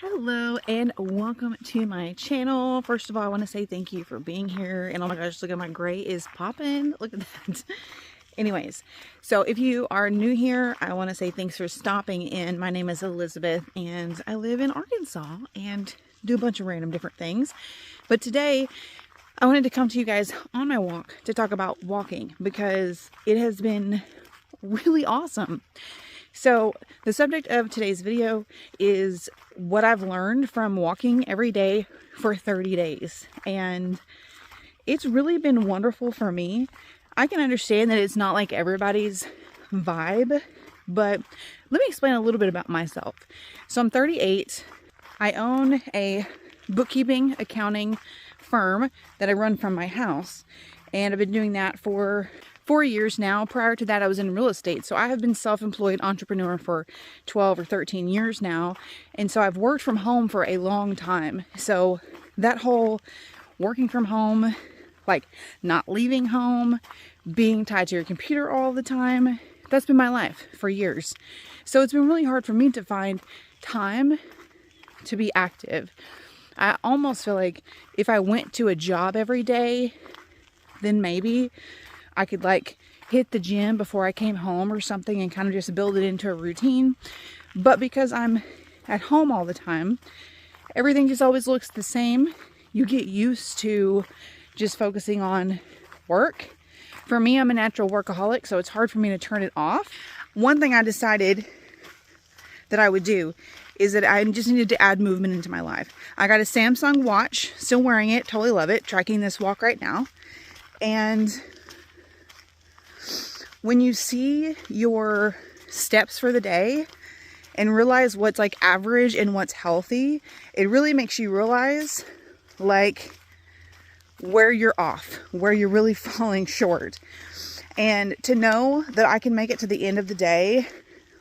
Hello and welcome to my channel. First of all, I want to say thank you for being here. And oh my gosh, look at my gray is popping. Look at that. Anyways, so if you are new here, I want to say thanks for stopping in. My name is Elizabeth and I live in Arkansas and do a bunch of random different things. But today I wanted to come to you guys on my walk to talk about walking because it has been really awesome. So the subject of today's video is what I've learned from walking every day for 30 days. And it's really been wonderful for me. I can understand that it's not like everybody's vibe, but let me explain a little bit about myself. So I'm 38. I own a bookkeeping, accounting firm that I run from my house. And I've been doing that for 4 years now. Prior to that, I was in real estate. So I have been self-employed entrepreneur for 12 or 13 years now. And so I've worked from home for a long time. So that whole working from home, like not leaving home, being tied to your computer all the time, that's been my life for years. So it's been really hard for me to find time to be active. I almost feel like if I went to a job every day, then maybe I could like hit the gym before I came home or something and kind of just build it into a routine. But because I'm at home all the time, everything just always looks the same. You get used to just focusing on work. For me, I'm a natural workaholic, so it's hard for me to turn it off. One thing I decided that I would do is that I just needed to add movement into my life. I got a Samsung watch, still wearing it, totally love it, tracking this walk right now. And when you see your steps for the day and realize what's like average and what's healthy, it really makes you realize like where you're off, where you're really falling short. And to know that I can make it to the end of the day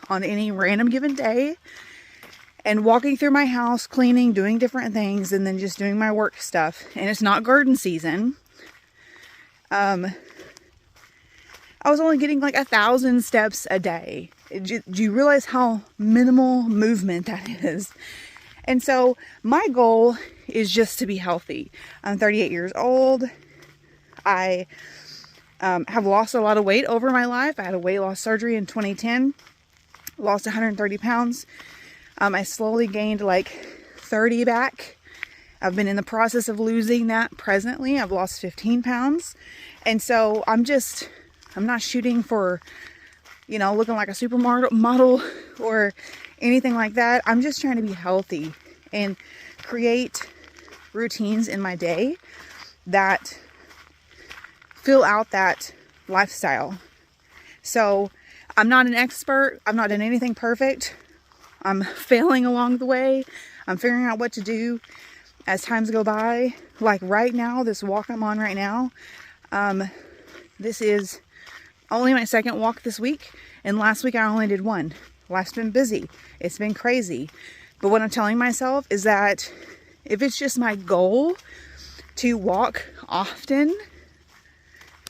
on any random given day and walking through my house, cleaning, doing different things, and then just doing my work stuff. And it's not garden season. I was only getting like 1,000 steps a day. Do you realize how minimal movement that is? And so my goal is just to be healthy. I'm 38 years old. I have lost a lot of weight over my life. I had a weight loss surgery in 2010. Lost 130 pounds. I slowly gained like 30 back. I've been in the process of losing that presently. I've lost 15 pounds. And so I'm not shooting for, you know, looking like a supermodel or anything like that. I'm just trying to be healthy and create routines in my day that fill out that lifestyle. So I'm not an expert. I'm not doing anything perfect. I'm failing along the way. I'm figuring out what to do as times go by. Like right now, this walk I'm on right now, this is only my second walk this week, and last week I only did one. Life's been busy. It's been crazy. But what I'm telling myself is that if it's just my goal to walk often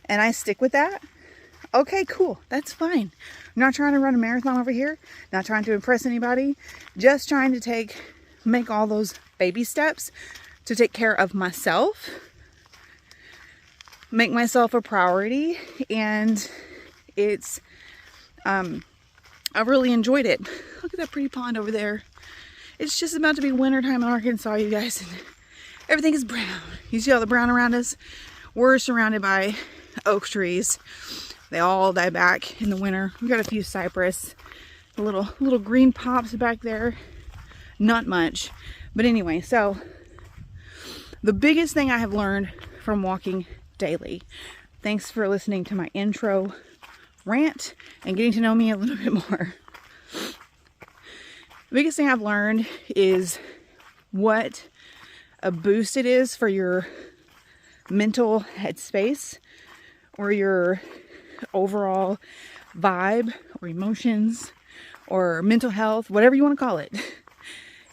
and I stick with that, okay, cool. That's fine. I'm not trying to run a marathon over here. Not trying to impress anybody. Just trying to make all those baby steps to take care of myself, make myself a priority, and I've really enjoyed it. Look at that pretty pond over there. It's just about to be wintertime in Arkansas, you guys, and everything is brown. You see all the brown around us? We're surrounded by oak trees. They all die back in the winter. We've got a few cypress, little green pops back there. Not much. But anyway, so the biggest thing I have learned from walking daily, thanks for listening to my intro rant and getting to know me a little bit more. The biggest thing I've learned is what a boost it is for your mental headspace or your overall vibe or emotions or mental health, whatever you want to call it.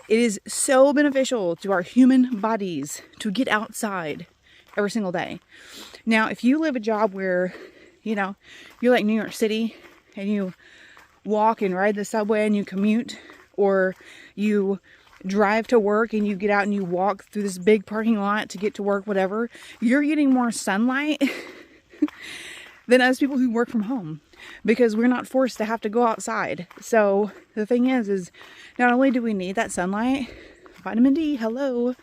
It is so beneficial to our human bodies to get outside every single day. Now, if you live a job where, you know, you're like New York City and you walk and ride the subway and you commute, or you drive to work and you get out and you walk through this big parking lot to get to work, whatever, you're getting more sunlight than us people who work from home, because we're not forced to have to go outside. So the thing is not only do we need that sunlight, vitamin D, hello,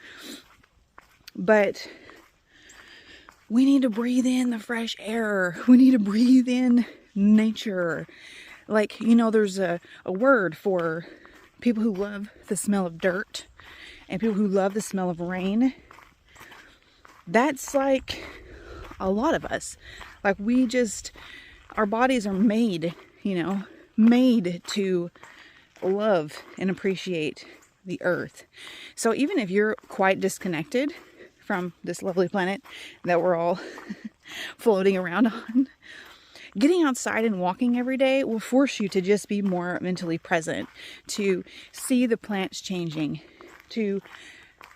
but we need to breathe in the fresh air. We need to breathe in nature. Like, you know, there's a word for people who love the smell of dirt and people who love the smell of rain. That's like a lot of us. Like, we just, our bodies are made, you know, made to love and appreciate the earth. So even if you're quite disconnected from this lovely planet that we're all floating around on, getting outside and walking every day will force you to just be more mentally present, to see the plants changing, to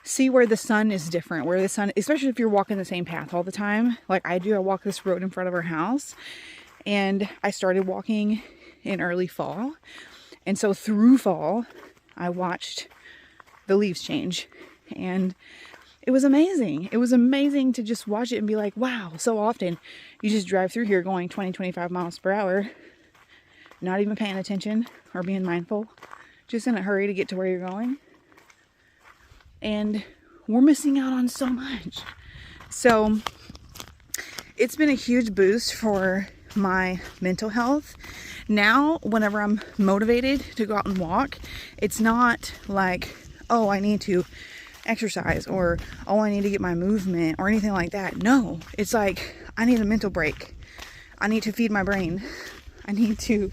see where the sun is different, where the sun, especially if you're walking the same path all the time, like I do. I walk this road in front of our house, and I started walking in early fall. And so through fall, I watched the leaves change, and it was amazing. It was amazing to just watch it and be like, wow. So often you just drive through here going 20, 25 miles per hour, not even paying attention or being mindful, just in a hurry to get to where you're going. And we're missing out on so much. So it's been a huge boost for my mental health. Now, whenever I'm motivated to go out and walk, it's not like, oh, I need to exercise, or oh, I need to get my movement, or anything like that. No, it's like, I need a mental break. I need to feed my brain. I need to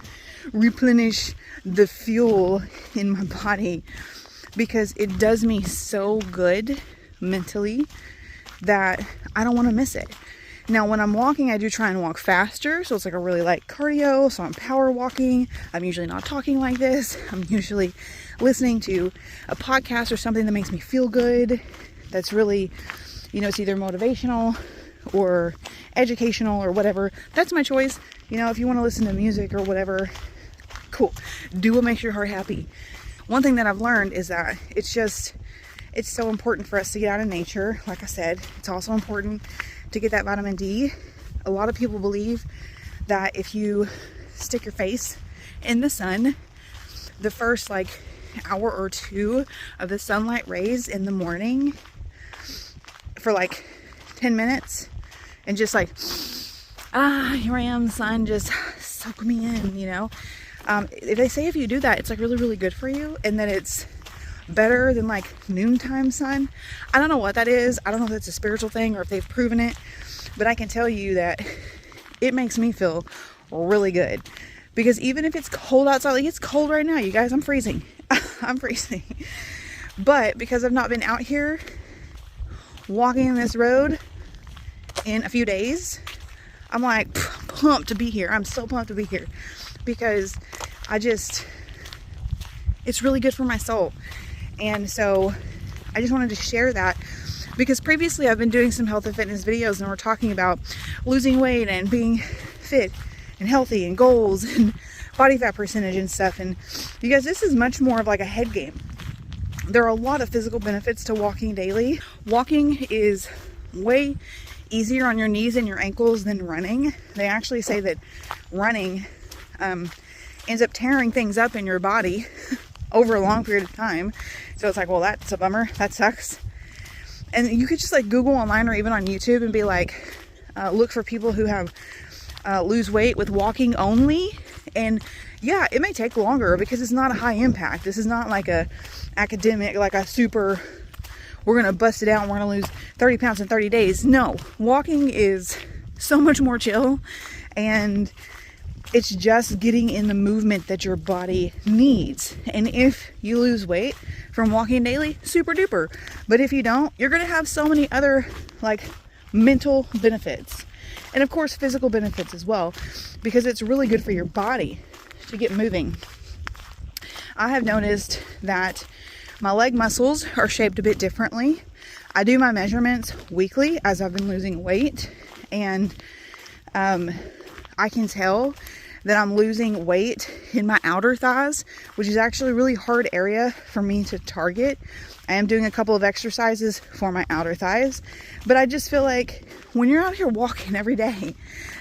replenish the fuel in my body, because it does me so good mentally that I don't want to miss it. Now, when I'm walking, I do try and walk faster. So it's like a really light cardio. So I'm power walking. I'm usually not talking like this. I'm usually listening to a podcast or something that makes me feel good. That's really, you know, it's either motivational or educational or whatever. That's my choice. You know, if you want to listen to music or whatever, cool. Do what makes your heart happy. One thing that I've learned is that it's so important for us to get out in nature. Like I said, it's also important to get that vitamin D. A lot of people believe that if you stick your face in the sun, the first like hour or two of the sunlight rays in the morning for like 10 minutes, and just like, here I am, sun, just soak me in, you know. They say if you do that, it's like really, really good for you, and that it's better than like noontime sun. I don't know what that is. I don't know if it's a spiritual thing or if they've proven it, but I can tell you that it makes me feel really good. Because even if it's cold outside, like it's cold right now, you guys, I'm freezing. I'm freezing. But because I've not been out here walking this road in a few days, I'm like pumped to be here. I'm so pumped to be here, because it's really good for my soul. And so I just wanted to share that, because previously I've been doing some health and fitness videos, and we're talking about losing weight and being fit and healthy and goals and body fat percentage and stuff. And you guys, this is much more of like a head game. There are a lot of physical benefits to walking daily. Walking is way easier on your knees and your ankles than running. They actually say that running ends up tearing things up in your body over a long period of time. So it's like, well, that's a bummer. That sucks. And you could just like Google online or even on YouTube and be like, look for people who have lose weight with walking only. And yeah, it may take longer because it's not a high impact. This is not like a academic, like a super, we're going to bust it out and we're going to lose 30 pounds in 30 days. No, walking is so much more chill, and it's just getting in the movement that your body needs. And if you lose weight from walking daily, super duper. But if you don't, you're going to have so many other like mental benefits. And of course, physical benefits as well, because it's really good for your body to get moving. I have noticed that my leg muscles are shaped a bit differently. I do my measurements weekly as I've been losing weight, and I can tell that I'm losing weight in my outer thighs, which is actually a really hard area for me to target. I am doing a couple of exercises for my outer thighs, but I just feel like when you're out here walking every day,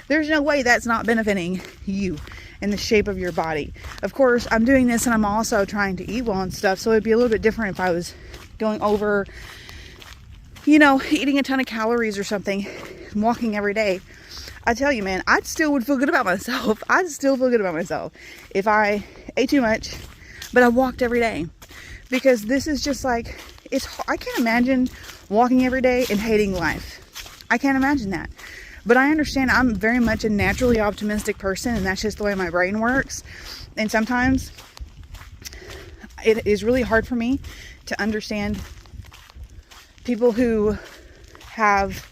there's no way that's not benefiting you and the shape of your body. Of course, I'm doing this and I'm also trying to eat well and stuff, so it'd be a little bit different if I was going over, you know, eating a ton of calories or something, walking every day. I tell you, man, I still would feel good about myself. I'd still feel good about myself if I ate too much, but I walked every day. Because this is just like, I can't imagine walking every day and hating life. I can't imagine that. But I understand I'm very much a naturally optimistic person, and that's just the way my brain works. And sometimes it is really hard for me to understand people who have,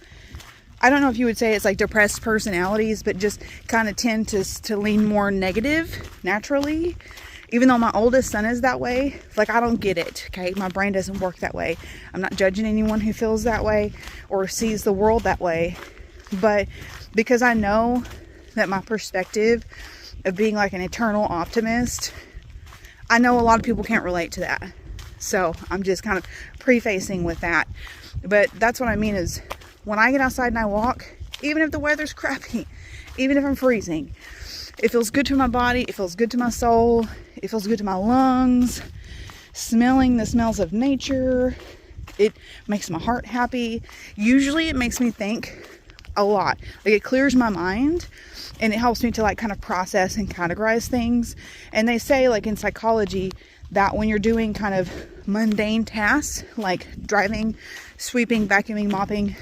I don't know if you would say it's like depressed personalities, but just kind of tend to lean more negative naturally. Even though my oldest son is that way, like, I don't get it, okay? My brain doesn't work that way. I'm not judging anyone who feels that way or sees the world that way. But because I know that my perspective of being like an eternal optimist, I know a lot of people can't relate to that. So I'm just kind of prefacing with that. But that's what I mean is when I get outside and I walk, even if the weather's crappy, even if I'm freezing, it feels good to my body. It feels good to my soul. It feels good to my lungs. Smelling the smells of nature. It makes my heart happy. Usually it makes me think a lot. Like, it clears my mind and it helps me to like kind of process and categorize things. And they say, like, in psychology, that when you're doing kind of mundane tasks like driving, sweeping, vacuuming, mopping,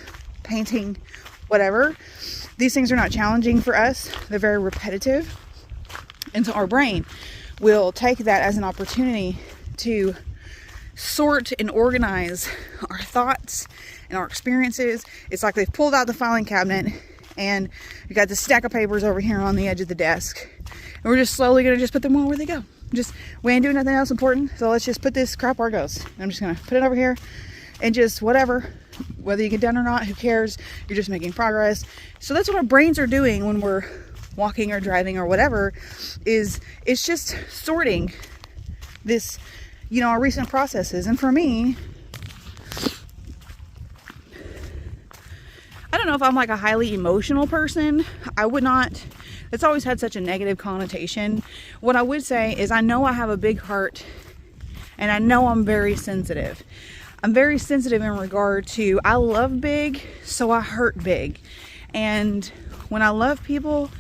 painting, whatever, these things are not challenging for us. They're very repetitive. And so our brain will take that as an opportunity to sort and organize our thoughts and our experiences. It's like they've pulled out the filing cabinet and we got this stack of papers over here on the edge of the desk. And we're just slowly going to just put them all where they go. We ain't doing nothing else important, so let's just put this crap where it goes. And I'm just going to put it over here and just whatever. Whether you get done or not, who cares? You're just making progress. So that's what our brains are doing when we're walking or driving or whatever, is it's just sorting this, you know, our recent processes. And for me, I don't know if I'm like a highly emotional person. I would not, it's always had such a negative connotation. What I would say is I know I have a big heart and I know I'm very sensitive. I'm very sensitive in regard to, I love big, so I hurt big. And when I love people,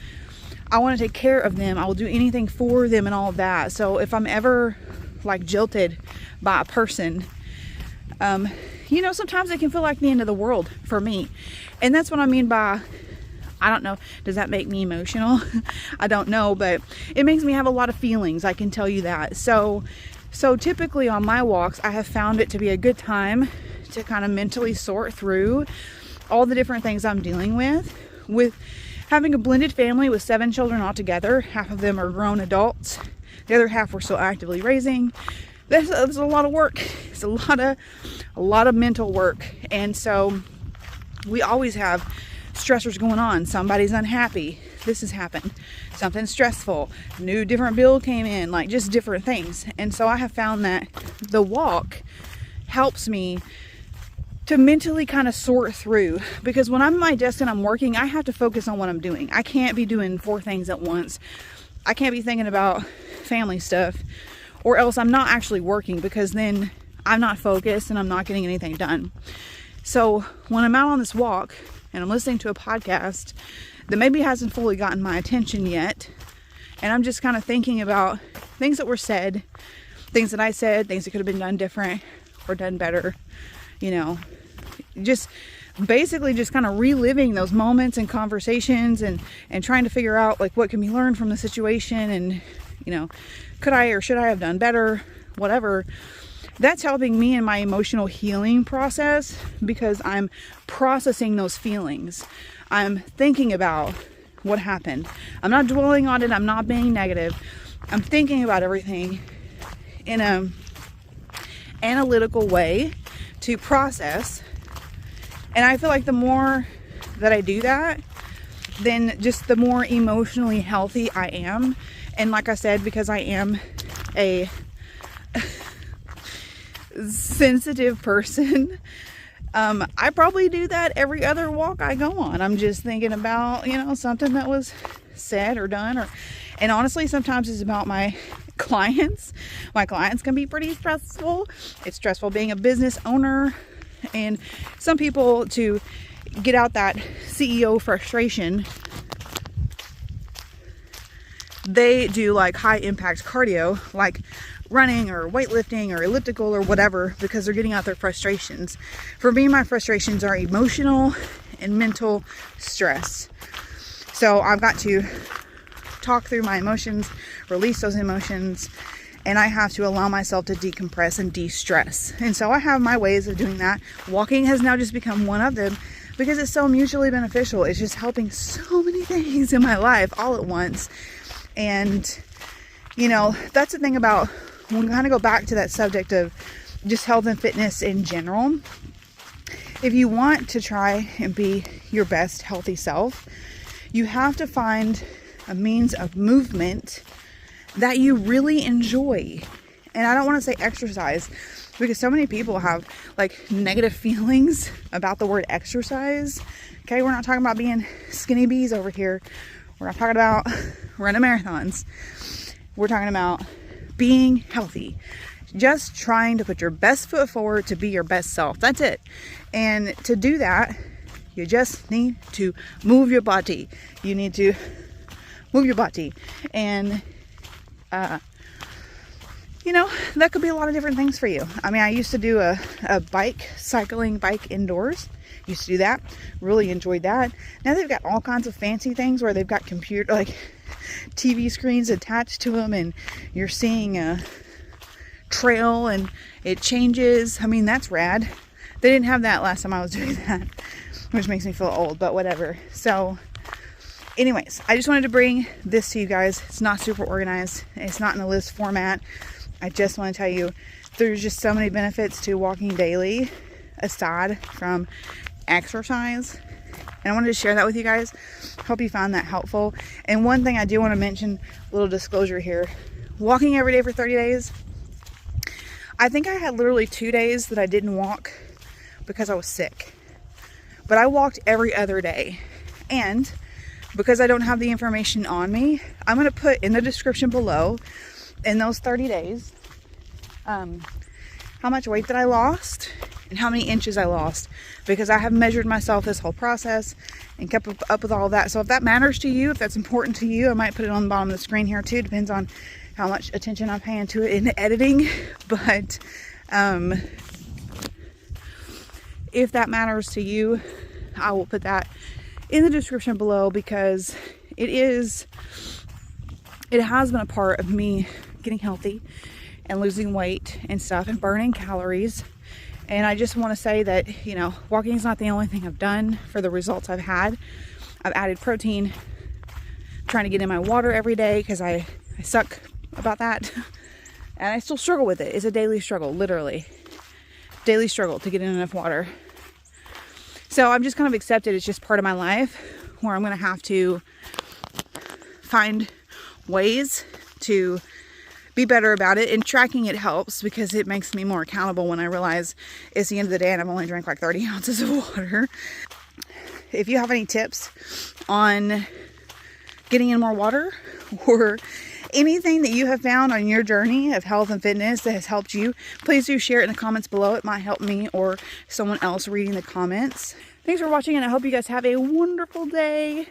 I want to take care of them. I will do anything for them and all of that. So if I'm ever like jilted by a person, you know, sometimes it can feel like the end of the world for me. And that's what I mean by, I don't know, does that make me emotional? I don't know, but it makes me have a lot of feelings. I can tell you that. So typically on my walks, I have found it to be a good time to kind of mentally sort through all the different things I'm dealing with having a blended family with 7 children altogether. Half of them are grown adults. The other half we're still actively raising. That's a lot of work. It's a lot of mental work. And so we always have stressors going on. Somebody's unhappy. This has happened. Something stressful. New different bill came in. Like, just different things. And so I have found that the walk helps me to mentally kind of sort through, because when I'm at my desk and I'm working, I have to focus on what I'm doing. I can't be doing 4 things at once. I can't be thinking about family stuff, or else I'm not actually working, because then I'm not focused and I'm not getting anything done. So when I'm out on this walk and I'm listening to a podcast that maybe hasn't fully gotten my attention yet, and I'm just kind of thinking about things that were said, things that I said, things that could have been done different or done better, you know, just basically just kind of reliving those moments and conversations and trying to figure out like what can be learned from the situation, and, you know, could I or should I have done better, whatever. That's helping me in my emotional healing process, because I'm processing those feelings. I'm thinking about what happened. I'm not dwelling on it. I'm not being negative. I'm thinking about everything in a analytical way to process. And I feel like the more that I do that, then just the more emotionally healthy I am. And like I said, because I am a sensitive person, I probably do that every other walk I go on. I'm just thinking about, you know, something that was said or done, and honestly, sometimes it's about my clients. My clients can be pretty stressful. It's stressful being a business owner, and some people, to get out that CEO frustration, they do like high impact cardio, like running or weightlifting or elliptical or whatever, because they're getting out their frustrations. For me, my frustrations are emotional and mental stress. So I've got to talk through my emotions, release those emotions, and I have to allow myself to decompress and de-stress. And so I have my ways of doing that. Walking has now just become one of them because it's so mutually beneficial. It's just helping so many things in my life all at once. And, you know, that's the thing about, when we kind of go back to that subject of just health and fitness in general. If you want to try and be your best healthy self, you have to find a means of movement that you really enjoy. And I don't want to say exercise, because so many people have like negative feelings about the word exercise. Okay, we're not talking about being skinny bees over here. We're not talking about running marathons. We're talking about being healthy. Just trying to put your best foot forward to be your best self. That's it. And to do that, you just need to move your body. You need to move your body. And, you know, that could be a lot of different things for you. I mean, I used to do a cycling bike indoors. Used to do that. Really enjoyed that. Now they've got all kinds of fancy things where they've got like TV screens attached to them, and you're seeing a trail and it changes. I mean, that's rad. They didn't have that last time I was doing that, which makes me feel old, but whatever. So anyways, I just wanted to bring this to you guys. It's not super organized. It's not in a list format. I just want to tell you there's just so many benefits to walking daily aside from exercise. And I wanted to share that with you guys. Hope you found that helpful. And one thing I do want to mention, a little disclosure here. Walking every day for 30 days. I think I had literally 2 days that I didn't walk because I was sick. But I walked every other day. And because I don't have the information on me, I'm going to put in the description below, in those 30 days, how much weight that I lost and how many inches I lost, because I have measured myself this whole process and kept up with all of that. So if that matters to you, if that's important to you, I might put it on the bottom of the screen here too. Depends on how much attention I'm paying to it in the editing. But if that matters to you, I will put that in the description below, because it has been a part of me getting healthy and losing weight and stuff and burning calories. And I just want to say that, you know, walking is not the only thing I've done for the results I've had. I've added protein, trying to get in my water every day, because I suck about that. And I still struggle with it. It's a daily struggle, literally. Daily struggle to get in enough water. So I'm just kind of accepted it's just part of my life, where I'm going to have to find ways to be better about it. And tracking it helps, because it makes me more accountable when I realize it's the end of the day and I've only drank like 30 ounces of water. If you have any tips on getting in more water, or anything that you have found on your journey of health and fitness that has helped you, please do share it in the comments below. It might help me or someone else reading the comments. Thanks for watching, and I hope you guys have a wonderful day.